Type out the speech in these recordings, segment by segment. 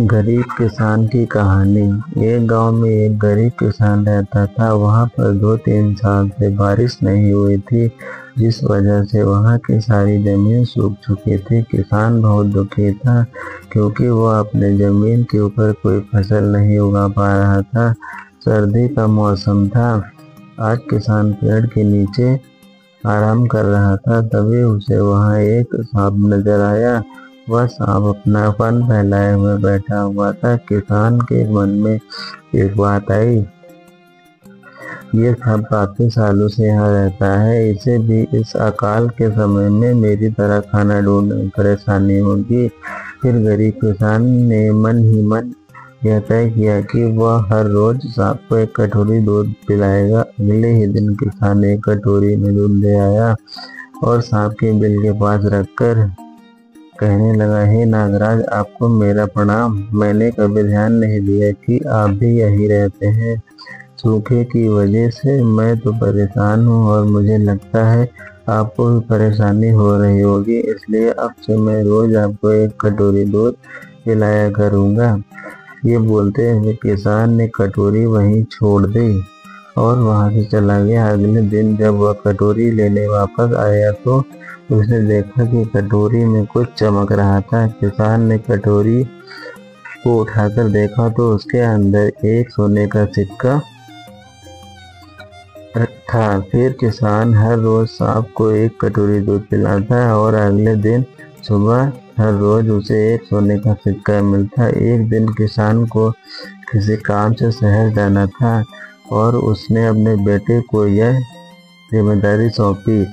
गरीब किसान की कहानी। एक गांव में एक गरीब किसान रहता था। वहां पर 2-3 साल से बारिश नहीं हुई थी, जिस वजह से वहां की सारी जमीन सूख चुकी थी। किसान बहुत दुखी था क्योंकि वह अपने जमीन के ऊपर कोई फसल नहीं उगा पा रहा था। सर्दी का मौसम था। आज किसान पेड़ के नीचे आराम कर रहा था, तभी उसे वहां एक सांप नजर आया। वह सांप अपना फन फैलाए हुए बैठा हुआ था। किसान के मन में एक बात आई, ये सांप काफी सालों से यहाँ रहता है, इसे भी इस अकाल के समय में मेरी तरह खाना ढूंढने में परेशानी होगी। फिर गरीब किसान ने मन ही मन यह तय किया कि वह हर रोज सांप को एक कटोरी दूध पिलाएगा। अगले ही दिन किसान एक कटोरी में दूध ले आया और सांप के बिल के पास रखकर कहने लगा, हे नागराज, आपको मेरा प्रणाम। मैंने कभी ध्यान नहीं दिया कि आप भी यही रहते हैं। सूखे की वजह से मैं तो परेशान हूँ और मुझे लगता है आपको भी परेशानी हो रही होगी, इसलिए अब से मैं रोज आपको एक कटोरी दूध पिलाया करूँगा। ये बोलते हुए किसान ने कटोरी वहीं छोड़ दी और वहां से चला गया। अगले दिन जब वह कटोरी लेने वापस आया तो उसने देखा कि कटोरी में कुछ चमक रहा था। किसान ने कटोरी को उठाकर देखा तो उसके अंदर एक सोने का सिक्का था। फिर किसान हर रोज सांप को एक कटोरी दूध पिलाता और अगले दिन सुबह हर रोज उसे एक सोने का सिक्का मिलता। एक दिन किसान को किसी काम से शहर जाना था और उसने अपने बेटे को यह जिम्मेदारी सौंपी।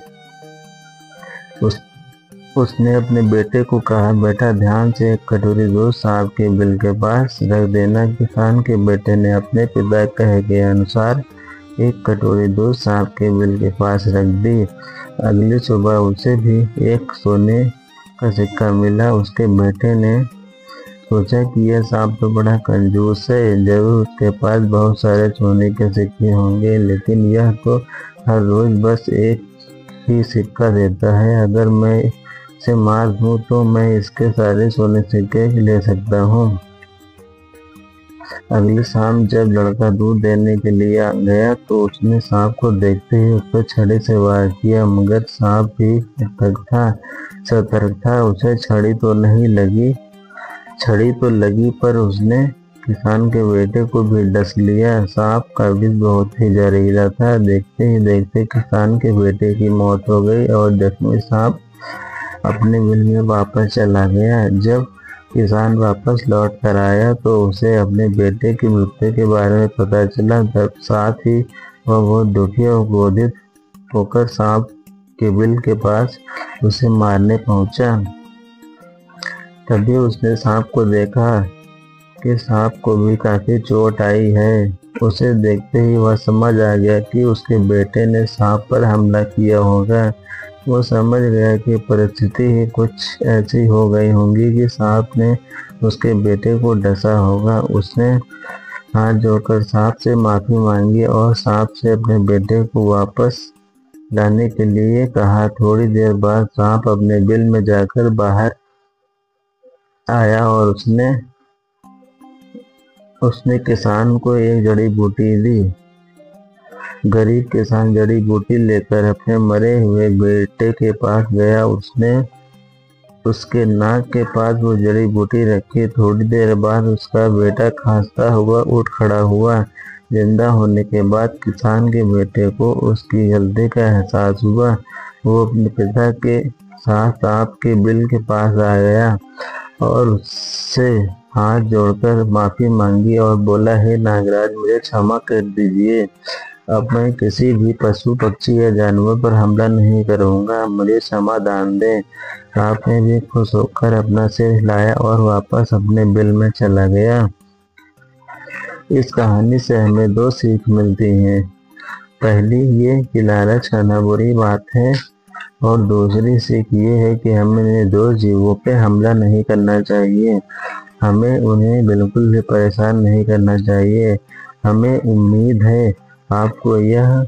उसने अपने बेटे को कहा, बेटा ध्यान से एक कटोरी दूध सांप के बिल के पास रख देना। किसान के बेटे ने अपने पिता कहे के अनुसार एक कटोरी दूध सांप के बिल के पास रख दी। अगली सुबह उसे भी एक सोने का सिक्का मिला। उसके बेटे ने सोचा कि यह सांप तो बड़ा कंजूस है, जरूर उसके पास बहुत सारे सोने के सिक्के होंगे, लेकिन यह तो हर रोज बस एक ही सिक्का देता है। अगर मैं इसे मार दूं तो मैं इसके सारे सोने सिक्के ले सकता हूँ। अगली शाम जब लड़का दूध देने के लिए गया तो उसने सांप को देखते ही उस पर छड़ी से वार किया, मगर सांप भी सतर्क था। उसे छड़ी तो लगी पर उसने किसान के बेटे को भी डस लिया। सांप का विष बहुत ही जहरीला था। देखते ही देखते किसान के बेटे की मौत हो गई और जख्मी सांप अपने बिल में वापस चला गया। जब किसान वापस लौट कर आया तो उसे अपने बेटे की मृत्यु के बारे में पता चला। तब साथ ही वह बहुत दुखी और क्रोधित होकर सांप के बिल के पास उसे मारने पहुंचा। तभी उसने सांप को देखा कि सांप को भी काफी चोट आई है। उसे देखते ही वह समझ आ गया कि उसके बेटे ने सांप पर हमला किया होगा। वो समझ गया कि परिस्थिति ही कुछ ऐसी हो गई होगी कि सांप ने उसके बेटे को डसा होगा। उसने हाथ जोड़कर सांप से माफी मांगी और सांप से अपने बेटे को वापस लाने के लिए कहा। थोड़ी देर बाद सांप अपने बिल में जाकर बाहर आया और उसने किसान को एक जड़ी बूटी दी। गरीब किसान जड़ी बूटी लेकर अपने मरे हुए बेटे के पास गया। उसने उसके नाक के पास वो जड़ी बूटी रखी। थोड़ी देर बाद उसका बेटा खांसता हुआ उठ खड़ा हुआ। जिंदा होने के बाद किसान के बेटे को उसकी गलती का एहसास हुआ। वो अपने पिता के साथ सांप के बिल के पास आ गया और उससे हाथ जोड़कर माफी मांगी और बोला, हे नागराज, मुझे क्षमा कर दीजिए। अब मैं किसी भी पशु पक्षी या जानवर पर हमला नहीं करूंगा, मुझे क्षमा दान दें। सांप ने भी खुश होकर अपना सिर हिलाया और वापस अपने बिल में चला गया। इस कहानी से हमें 2 सीख मिलती हैं। पहली ये कि लालच करना बुरी बात है और दूसरी सीख ये है कि हमें जो जीवों पे हमला नहीं करना चाहिए। हमें उन्हें बिल्कुल भी परेशान नहीं करना चाहिए। हमें उम्मीद है आपको यह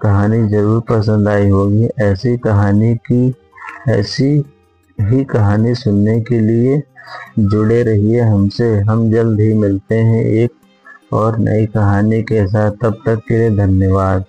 कहानी जरूर पसंद आई होगी। ऐसी ही कहानी सुनने के लिए जुड़े रहिए हमसे। हम जल्द ही मिलते हैं एक और नई कहानी के साथ। तब तक के लिए धन्यवाद।